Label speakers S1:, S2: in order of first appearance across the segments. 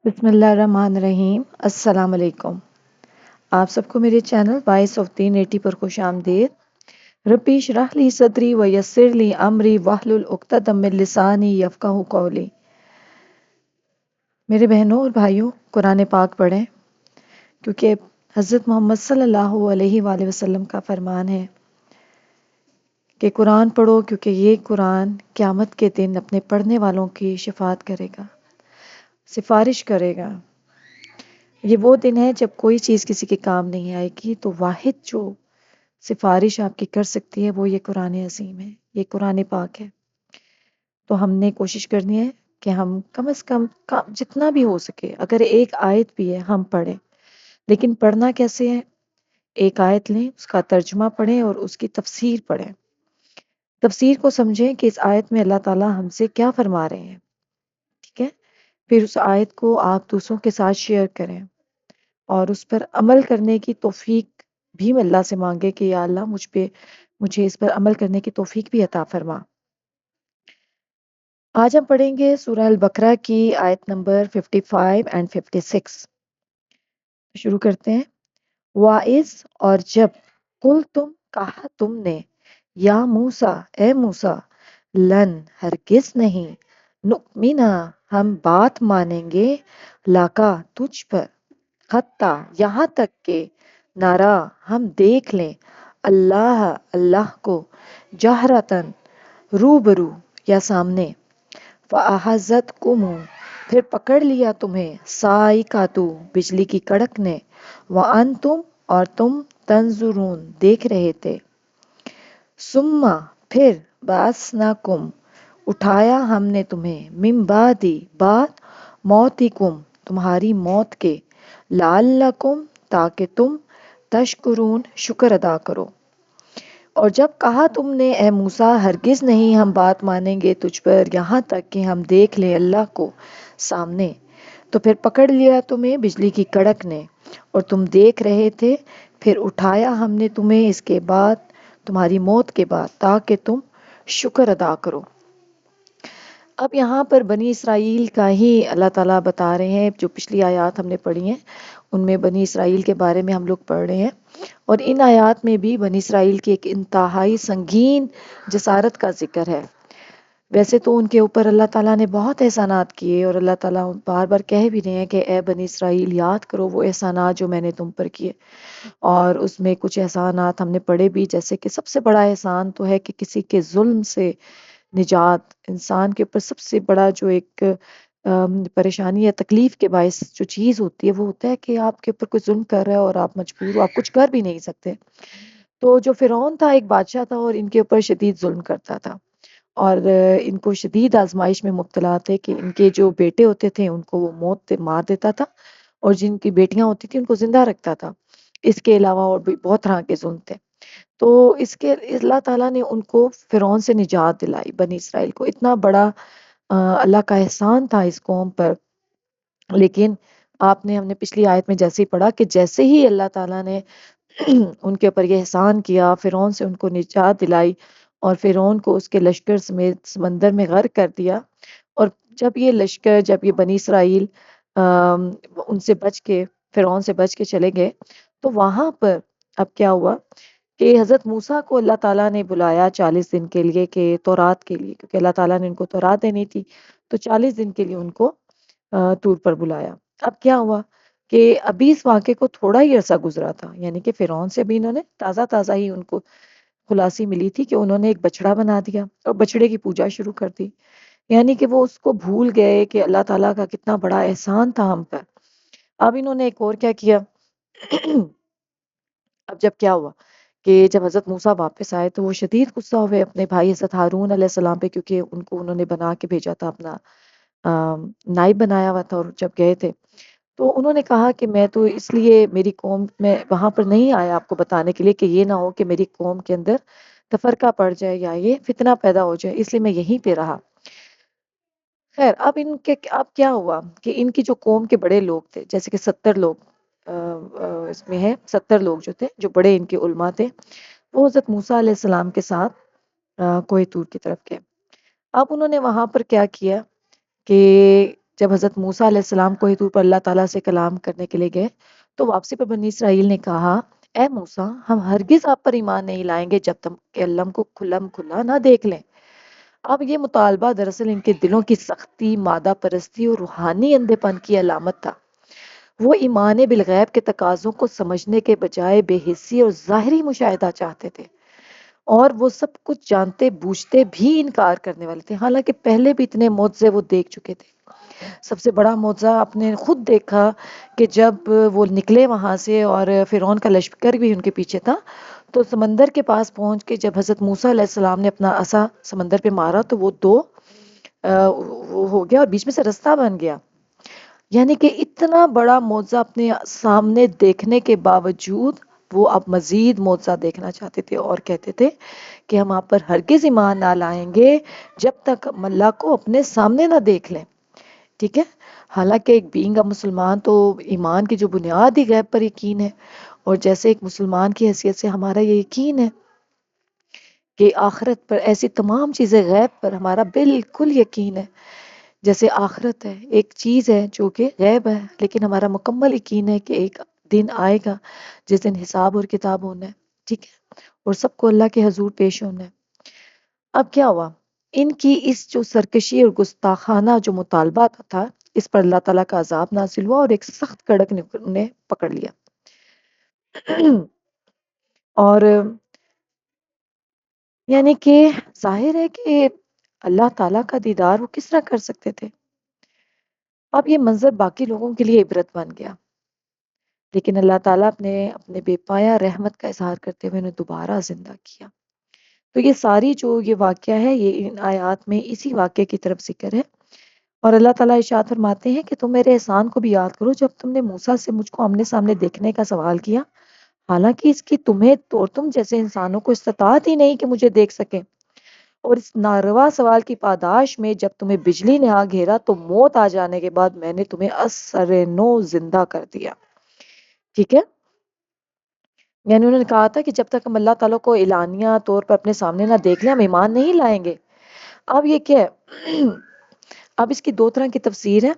S1: بسم اللہ الرحمن الرحیم۔ السلام علیکم۔ آپ سب کو میرے چینل وائس آف دین 80 پر خوش آمدید۔ ربی اشرح لی صدری ویسر لی امری واحلل عقدۃ من لسانی یفقہوا قولی۔ میرے بہنوں اور بھائیوں، قرآن پاک پڑھیں، کیونکہ حضرت محمد صلی اللہ علیہ وآلہ وسلم کا فرمان ہے کہ قرآن پڑھو، کیونکہ یہ قرآن قیامت کے دن اپنے پڑھنے والوں کی شفاعت کرے گا، سفارش کرے گا۔ یہ وہ دن ہے جب کوئی چیز کسی کے کام نہیں آئے گی، تو واحد جو سفارش آپ کی کر سکتی ہے وہ یہ قرآن عظیم ہے، یہ قرآن پاک ہے۔ تو ہم نے کوشش کرنی ہے کہ ہم کم از کم جتنا بھی ہو سکے، اگر ایک آیت بھی ہے ہم پڑھیں۔ لیکن پڑھنا کیسے ہے؟ ایک آیت لیں، اس کا ترجمہ پڑھیں اور اس کی تفسیر پڑھیں۔ تفسیر کو سمجھیں کہ اس آیت میں اللہ تعالیٰ ہم سے کیا فرما رہے ہیں، ٹھیک ہے؟ پھر اس آیت کو آپ دوسروں کے ساتھ شیئر کریں اور اس پر عمل کرنے کی توفیق بھی اللہ سے مانگے کہ یا اللہ مجھے اس پر عمل کرنے کی توفیق بھی عطا فرما۔ آج ہم پڑھیں گے سورہ البقرہ کی آیت نمبر 55 اینڈ 56۔ شروع کرتے ہیں۔ وَإِذْ، اور جب، قل تم، کہا تم نے، یا موسیٰ، اے موسیٰ، لن، ہرگز نہیں، نؤمنا، ہم بات مانیں گے، لکا، تجھ پر، حتیٰ، یہاں تک کہ، نرا، ہم دیکھ لیں، اللہ کو، جہرتاً، روبرو یا سامنے، فَأَخَذَتْكُمُ، پھر پکڑ لیا تمہیں، صاعقۃ، بجلی کی کڑک نے، وَأَنْتُمْ، اور تم، تنظرون، دیکھ رہے تھے، ثم، پھر، بَعَثْنَاكُمْ، اٹھایا ہم نے تمہیں، من بعد، بعد، موتکم، تمہاری موت کے، لعلکم، تاکہ تم، تشکرون، شکر ادا کرو۔ اور جب کہا تم نے، اے موسیٰ، ہرگز نہیں ہم بات مانیں گے تجھ پر یہاں تک کہ ہم دیکھ لیں اللہ کو سامنے، تو پھر پکڑ لیا تمہیں بجلی کی کڑک نے، اور تم دیکھ رہے تھے، پھر اٹھایا ہم نے تمہیں اس کے بعد، تمہاری موت کے بعد، تاکہ تم شکر ادا کرو۔ اب یہاں پر بنی اسرائیل کا ہی اللہ تعالیٰ بتا رہے ہیں، جو پچھلی آیات ہم نے پڑھی ہیں ان میں بنی اسرائیل کے بارے میں ہم لوگ پڑھ رہے ہیں، اور ان آیات میں بھی بنی اسرائیل کی ایک انتہائی سنگین جسارت کا ذکر ہے۔ ویسے تو ان کے اوپر اللہ تعالیٰ نے بہت احسانات کیے، اور اللہ تعالیٰ بار بار کہہ بھی رہے ہیں کہ اے بنی اسرائیل، یاد کرو وہ احسانات جو میں نے تم پر کیے۔ اور اس میں کچھ احسانات ہم نے پڑھے بھی، جیسے کہ سب سے بڑا احسان تو ہے کہ کسی کے ظلم سے نجات۔ انسان کے اوپر سب سے بڑا جو ایک پریشانی یا تکلیف کے باعث جو چیز ہوتی ہے وہ ہوتا ہے کہ آپ کے اوپر کوئی ظلم کر رہا ہے اور آپ مجبور ہو، آپ کچھ کر بھی نہیں سکتے۔ تو جو فرعون تھا ایک بادشاہ تھا، اور ان کے اوپر شدید ظلم کرتا تھا، اور ان کو شدید آزمائش میں مبتلا تھے کہ ان کے جو بیٹے ہوتے تھے ان کو وہ موت مار دیتا تھا، اور جن کی بیٹیاں ہوتی تھیں ان کو زندہ رکھتا تھا۔ اس کے علاوہ اور بھی بہت طرح کے ظلم تھے۔ تو اس کے اللہ تعالیٰ نے ان کو فرعون سے نجات دلائی، بنی اسرائیل کو۔ اتنا بڑا اللہ کا احسان تھا اس قوم پر۔ لیکن ہم نے پچھلی آیت میں جیسے ہی پڑھا کہ جیسے ہی اللہ تعالیٰ نے ان کے اوپر یہ احسان کیا، فرعون سے ان کو نجات دلائی، اور فرعون کو اس کے لشکر سمیت سمندر میں غرق کر دیا، اور جب یہ بنی اسرائیل ان سے بچ کے، فرعون سے بچ کے چلے گئے، تو وہاں پر اب کیا ہوا کہ حضرت موسیٰ کو اللہ تعالیٰ نے بلایا 40 دن کے لیے، کہ تورات کے لیے، کیونکہ اللہ تعالیٰ نے ان کو تورات دینی تھی، تو 40 دن کے لیے ان کو طور پر بلایا۔ اب کیا ہوا کہ ابھی اس واقعے کو تھوڑا ہی عرصہ گزرا تھا، یعنی کہ فرعون سے بھی انہوں نے تازہ تازہ ہی ان کو خلاصی ملی تھی کہ انہوں نے ایک بچڑا بنا دیا اور بچڑے کی پوجا شروع کر دی، یعنی کہ وہ اس کو بھول گئے کہ اللہ تعالیٰ کا کتنا بڑا احسان تھا ہم پر۔ اب انہوں نے ایک اور کیا کیا اب جب کیا ہوا کہ جب حضرت موسیٰ واپس آئے تو وہ شدید غصہ ہوئے اپنے بھائی حضرت ہارون علیہ السلام پہ، کیونکہ ان کو انہوں نے بنا کے بھیجا تھا، اپنا نائب بنایا ہوا تھا، اور جب گئے تھے تو انہوں نے کہا کہ میں تو اس لیے میری قوم میں وہاں پر نہیں آیا آپ کو بتانے کے لیے کہ یہ نہ ہو کہ میری قوم کے اندر تفرقہ پڑ جائے یا یہ فتنہ پیدا ہو جائے، اس لیے میں یہیں پہ رہا۔ خیر، اب کیا ہوا کہ ان کی جو قوم کے بڑے لوگ تھے، جیسے کہ 70 لوگ اس میں ہے، 70 لوگ جو تھے، جو بڑے ان کے علماء تھے، وہ حضرت موسیٰ علیہ السلام کے ساتھ کوہ طور کی طرف گئے۔ اب انہوں نے وہاں پر کیا کیا کہ جب حضرت موسیٰ علیہ السلام کوہ طور پر اللہ تعالیٰ سے کلام کرنے کے لیے گئے تو واپسی پر بنی اسرائیل نے کہا اے موسیٰ ہم ہرگز آپ پر ایمان نہیں لائیں گے جب تک کہ اللہ کو کھلم کھلا نہ دیکھ لیں۔ اب یہ مطالبہ دراصل ان کے دلوں کی سختی، مادہ پرستی اور روحانی اندھے پن کی علامت تھا۔ وہ ایمان بالغیب کے تقاضوں کو سمجھنے کے بجائے بے حسی اور ظاہری مشاہدہ چاہتے تھے، اور وہ سب کچھ جانتے بوجھتے بھی انکار کرنے والے تھے، حالانکہ پہلے بھی اتنے معجزے وہ دیکھ چکے تھے۔ سب سے بڑا معجزہ آپ نے خود دیکھا کہ جب وہ نکلے وہاں سے اور فرعون کا لشکر بھی ان کے پیچھے تھا، تو سمندر کے پاس پہنچ کے جب حضرت موسیٰ علیہ السلام نے اپنا عصا سمندر پہ مارا تو وہ دو وہ ہو گیا اور بیچ میں سے رستہ بن گیا۔ یعنی کہ اتنا بڑا معجزہ اپنے سامنے دیکھنے کے باوجود وہ اب مزید معجزہ دیکھنا چاہتے تھے اور کہتے تھے کہ ہم آپ پر ہرگز ایمان نہ لائیں گے جب تک ہم اللہ کو اپنے سامنے نہ دیکھ لیں۔ ٹھیک ہے، حالانکہ ایک بینگ مسلمان تو ایمان کی جو بنیاد ہی غیب پر یقین ہے، اور جیسے ایک مسلمان کی حیثیت سے ہمارا یہ یقین ہے کہ آخرت پر، ایسی تمام چیزیں غیب پر ہمارا بالکل یقین ہے۔ جیسے آخرت ہے ایک چیز ہے جو کہ غیب ہے، لیکن ہمارا مکمل یقین ہے کہ ایک دن آئے گا جس دن حساب اور کتاب ہونا ہے، ٹھیک ہے، اور سب کو اللہ کے حضور پیش ہونا ہے۔ اب کیا ہوا، ان کی اس جو سرکشی اور گستاخانہ جو مطالبہ تھا، اس پر اللہ تعالیٰ کا عذاب نازل ہوا اور ایک سخت کڑک نے انہیں پکڑ لیا۔ اور یعنی کہ ظاہر ہے کہ اللہ تعالیٰ کا دیدار وہ کس طرح کر سکتے تھے۔ اب یہ منظر باقی لوگوں کے لیے عبرت بن گیا، لیکن اللہ تعالیٰ اپنے بے پایا رحمت کا اظہار کرتے ہوئے انہیں دوبارہ زندہ کیا۔ تو یہ ساری جو یہ واقعہ ہے، یہ ان آیات میں اسی واقعے کی طرف ذکر ہے، اور اللہ تعالیٰ ارشاد فرماتے ہیں کہ تم میرے احسان کو بھی یاد کرو جب تم نے موسیٰ سے مجھ کو آمنے سامنے دیکھنے کا سوال کیا، حالانکہ اس کی تمہیں اور تم جیسے انسانوں کو استطاعت ہی نہیں کہ مجھے دیکھ سکیں، اور اس ناروا سوال کی پاداش میں جب تمہیں بجلی نے آ گھیرا تو موت آ جانے کے بعد میں نے تمہیں از سر نو زندہ کر دیا۔ ٹھیک ہے، یعنی انہوں نے کہا تھا کہ جب تک ہم اللہ تعالیٰ کو اعلانیہ طور پر اپنے سامنے نہ دیکھ لیں ہم ایمان نہیں لائیں گے۔ اب یہ کیا ہے، اب اس کی دو طرح کی تفسیر ہے۔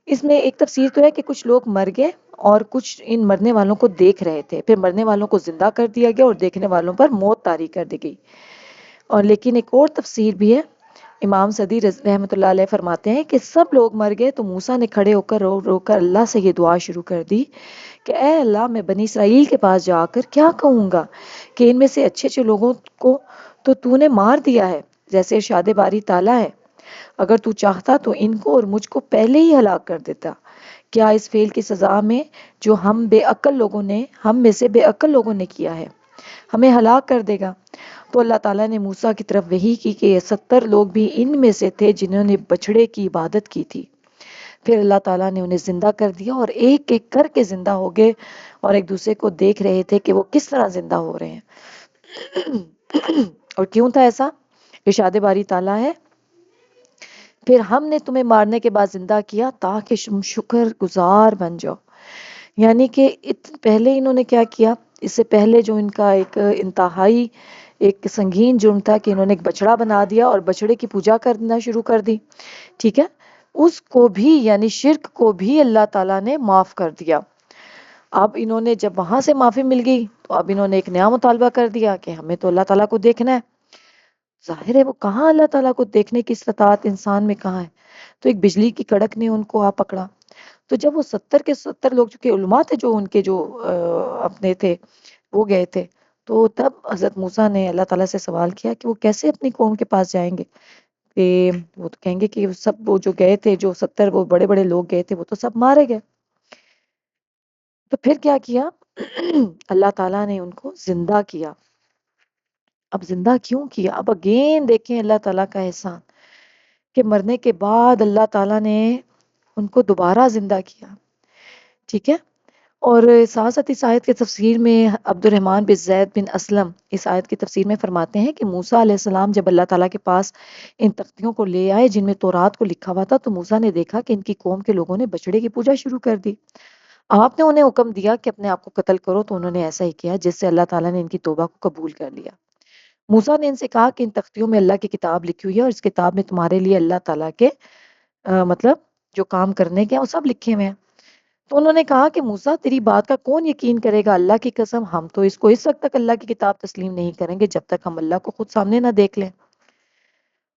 S1: اس میں ایک تفسیر تو ہے کہ کچھ لوگ مر گئے اور کچھ ان مرنے والوں کو دیکھ رہے تھے، پھر مرنے والوں کو زندہ کر دیا گیا اور دیکھنے والوں پر موت طاری کر دی گئی۔ اور لیکن ایک اور تفسیر بھی ہے، امام صدی رحمۃ اللہ علیہ فرماتے ہیں کہ سب لوگ مر گئے تو موسیٰ نے کھڑے ہو کر رو رو کر اللہ سے یہ دعا شروع کر دی کہ اے اللہ میں بنی اسرائیل کے پاس جا کر کیا کہوں گا کہ ان میں سے اچھے اچھے لوگوں کو تو نے مار دیا ہے، جیسے ارشاد باری تعالیٰ ہے اگر تو چاہتا تو ان کو اور مجھ کو پہلے ہی ہلاک کر دیتا، کیا اس فعل کی سزا میں جو ہم میں سے بے عقل لوگوں نے کیا ہے ہمیں ہلاک کر دے گا۔ تو اللہ تعالیٰ نے موسیٰ کی طرف وحی کی کہ یہ 70 لوگ بھی ان میں سے تھے جنہوں نے بچڑے کی عبادت کی تھی۔ پھر اللہ تعالیٰ نے انہیں زندہ کر دیا اور ایک ایک کر کے زندہ ہو گئے اور ایک دوسرے کو دیکھ رہے تھے کہ وہ کس طرح زندہ ہو رہے ہیں۔ اور کیوں تھا ایسا؟ ارشاد باری تعالیٰ ہے پھر ہم نے تمہیں مارنے کے بعد زندہ کیا تاکہ تم شکر گزار بن جاؤ۔ یعنی کہ پہلے انہوں نے کیا کیا، اس سے پہلے جو ان کا ایک انتہائی ایک سنگین جرم تھا کہ انہوں نے ایک بچڑا بنا دیا اور بچڑے کی پوجا کرنا شروع کر دی، ٹھیک ہے، اس کو بھی یعنی شرک کو بھی اللہ تعالیٰ نے معاف کر دیا۔ اب انہوں نے جب وہاں سے معافی مل گئی تو اب انہوں نے ایک نیا مطالبہ کر دیا کہ ہمیں تو اللہ تعالیٰ کو دیکھنا ہے۔ ظاہر ہے وہ کہاں اللہ تعالیٰ کو دیکھنے کی استطاعت انسان میں کہاں ہے، تو ایک بجلی کی کڑک نے ان کو آ پکڑا۔ تو جب وہ 70 کے 70 لوگ چونکہ علماء تھے جو ان کے جو اپنے تھے وہ گئے تھے، تو تب حضرت موسیٰ نے اللہ تعالیٰ سے سوال کیا کہ وہ کیسے اپنی قوم کے پاس جائیں گے، کہ وہ تو کہیں گے کہ سب وہ جو گئے تھے جو 70 وہ بڑے بڑے لوگ گئے تھے وہ تو سب مارے گئے۔ تو پھر کیا کیا، اللہ تعالیٰ نے ان کو زندہ کیا۔ اب زندہ کیوں کیا؟ اب اگین دیکھیں اللہ تعالیٰ کا احسان کہ مرنے کے بعد اللہ تعالیٰ نے ان کو دوبارہ زندہ کیا، ٹھیک ہے۔ اور ساتھ ساتھ اس آیت کی تفسیر میں عبد الرحمن بن زید بن اسلم اس آیت کی تفسیر میں فرماتے ہیں کہ موسیٰ علیہ السلام جب اللہ تعالیٰ کے پاس ان تختیوں کو لے آئے جن میں تورات کو لکھا ہوا تھا، تو موسیٰ نے دیکھا کہ ان کی قوم کے لوگوں نے بچڑے کی پوجا شروع کر دی۔ آپ نے انہیں حکم دیا کہ اپنے آپ کو قتل کرو، تو انہوں نے ایسا ہی کیا، جس سے اللہ تعالیٰ نے ان کی توبہ کو قبول کر لیا۔ موسیٰ نے ان سے کہا کہ ان تختیوں میں اللہ کی کتاب لکھی ہوئی ہے اور اس کتاب میں تمہارے لیے اللہ تعالیٰ کے مطلب جو کام کرنے کے ہیں وہ سب لکھے ہوئے ہیں۔ تو انہوں نے کہا کہ موسیٰ تیری بات کا کون یقین کرے گا؟ اللہ کی قسم ہم تو اس کو اس وقت تک اللہ کی کتاب تسلیم نہیں کریں گے جب تک ہم اللہ کو خود سامنے نہ دیکھ لیں،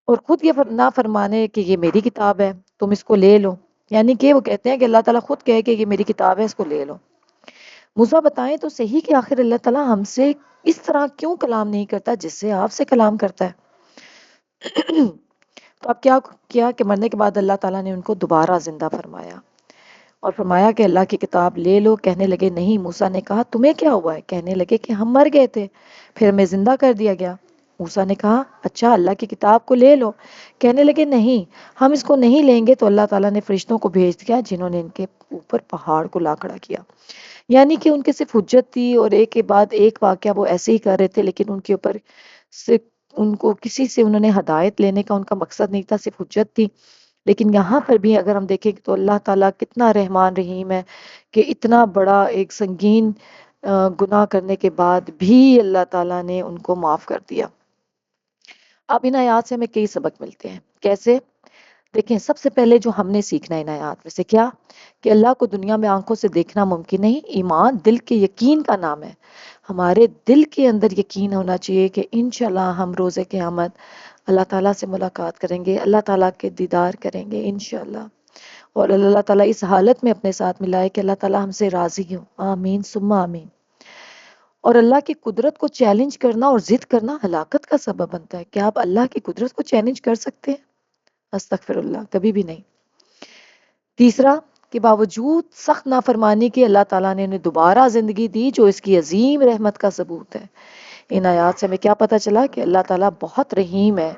S1: اور خود یہ نہ فرمانے کہ یہ میری کتاب ہے تم اس کو لے لو، یعنی کہ وہ کہتے ہیں کہ اللہ تعالیٰ خود کہے کہ یہ میری کتاب ہے اس کو لے لو۔ موسیٰ بتائیں تو صحیح کہ آخر اللہ تعالیٰ ہم سے اس طرح کیوں کلام نہیں کرتا جس سے آپ سے کلام کرتا ہے؟ تو اب کیا کیا کہ مرنے کے بعد اللہ تعالیٰ نے ان کو دوبارہ زندہ فرمایا اور فرمایا کہ اللہ کی کتاب لے لو۔ کہنے لگے نہیں۔ موسیٰ نے کہا تمہیں کیا ہوا ہے؟ کہنے لگے کہ ہم مر گئے تھے پھر ہمیں زندہ کر دیا گیا۔ موسیٰ نے کہا اچھا اللہ کی کتاب کو لے لو۔ کہنے لگے نہیں، ہم اس کو نہیں لیں گے۔ تو اللہ تعالیٰ نے فرشتوں کو بھیج دیا جنہوں نے ان کے اوپر پہاڑ کو لا کھڑا کیا، یعنی کہ ان کے صرف حجت تھی اور ایک کے بعد ایک واقعہ وہ ایسے ہی کر رہے تھے، لیکن ان کے اوپر صرف ان کو کسی سے انہوں نے ہدایت لینے کا ان کا مقصد نہیں تھا، صرف حجت تھی۔ لیکن یہاں پر بھی اگر ہم دیکھیں تو اللہ تعالیٰ کتنا رحمان رحیم ہے کہ اتنا بڑا ایک سنگین گناہ کرنے کے بعد بھی اللہ تعالیٰ نے ان کو معاف کر دیا۔ اب ان آیات سے ہمیں کئی سبق ملتے ہیں۔ کیسے؟ دیکھیں، سب سے پہلے جو ہم نے سیکھنا ہے ان آیات میں سے کیا کہ اللہ کو دنیا میں آنکھوں سے دیکھنا ممکن نہیں، ایمان دل کے یقین کا نام ہے۔ ہمارے دل کے اندر یقین ہونا چاہیے کہ انشاءاللہ ہم روز قیامت اللہ تعالیٰ سے ملاقات کریں گے، اللہ تعالیٰ کے دیدار کریں گے انشاءاللہ، اور اللہ تعالیٰ اس حالت میں اپنے ساتھ ملائے کہ اللہ تعالیٰ ہم سے راضی ہو، آمین ثم آمین۔ اور اللہ کی قدرت کو چیلنج کرنا اور ضد کرنا ہلاکت کا سبب بنتا ہے۔ کیا آپ اللہ کی قدرت کو چیلنج کر سکتے ہیں؟ استغفر اللہ، کبھی بھی نہیں۔ تیسرا کہ باوجود سخت نافرمانی کے اللہ تعالیٰ نے انہیں دوبارہ زندگی دی جو اس کی عظیم رحمت کا ثبوت ہے۔ ان آیات سے ہمیں کیا پتہ چلا کہ اللہ تعالیٰ بہت رحیم ہے۔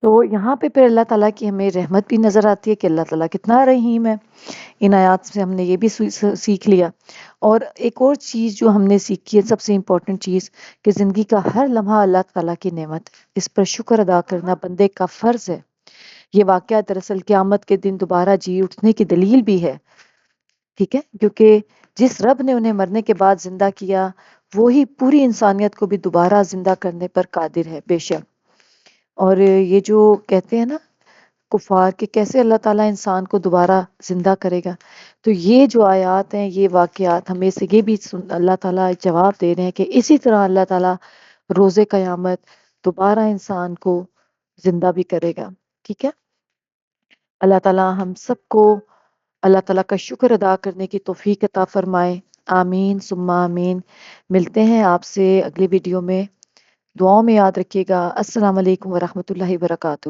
S1: تو یہاں پہ پھر اللہ تعالیٰ کی ہمیں رحمت بھی نظر آتی ہے کہ اللہ تعالیٰ کتنا رحیم ہے۔ ان آیات سے ہم نے یہ بھی سیکھ لیا۔ اور ایک اور چیز جو ہم نے سیکھی ہے، سب سے امپورٹنٹ چیز، کہ زندگی کا ہر لمحہ اللہ تعالیٰ کی نعمت ہے، اس پر شکر ادا کرنا بندے کا فرض ہے۔ یہ واقعہ دراصل قیامت کے دن دوبارہ جی اٹھنے کی دلیل بھی ہے، ٹھیک ہے، کیونکہ جس رب نے انہیں مرنے کے بعد زندہ کیا وہی پوری انسانیت کو بھی دوبارہ زندہ کرنے پر قادر ہے بے شک۔ اور یہ جو کہتے ہیں نا کفار کہ کیسے اللہ تعالیٰ انسان کو دوبارہ زندہ کرے گا، تو یہ جو آیات ہیں، یہ واقعات ہمیں سے یہ بھی اللہ تعالیٰ جواب دے رہے ہیں کہ اسی طرح اللہ تعالیٰ روز قیامت دوبارہ انسان کو زندہ بھی کرے گا، ٹھیک ہے۔ اللہ تعالیٰ ہم سب کو اللہ تعالیٰ کا شکر ادا کرنے کی توفیق عطا فرمائے، آمین ثم آمین۔ ملتے ہیں آپ سے اگلی ویڈیو میں، دعاؤں میں یاد رکھیے گا۔ السلام علیکم ورحمۃ اللہ وبرکاتہ۔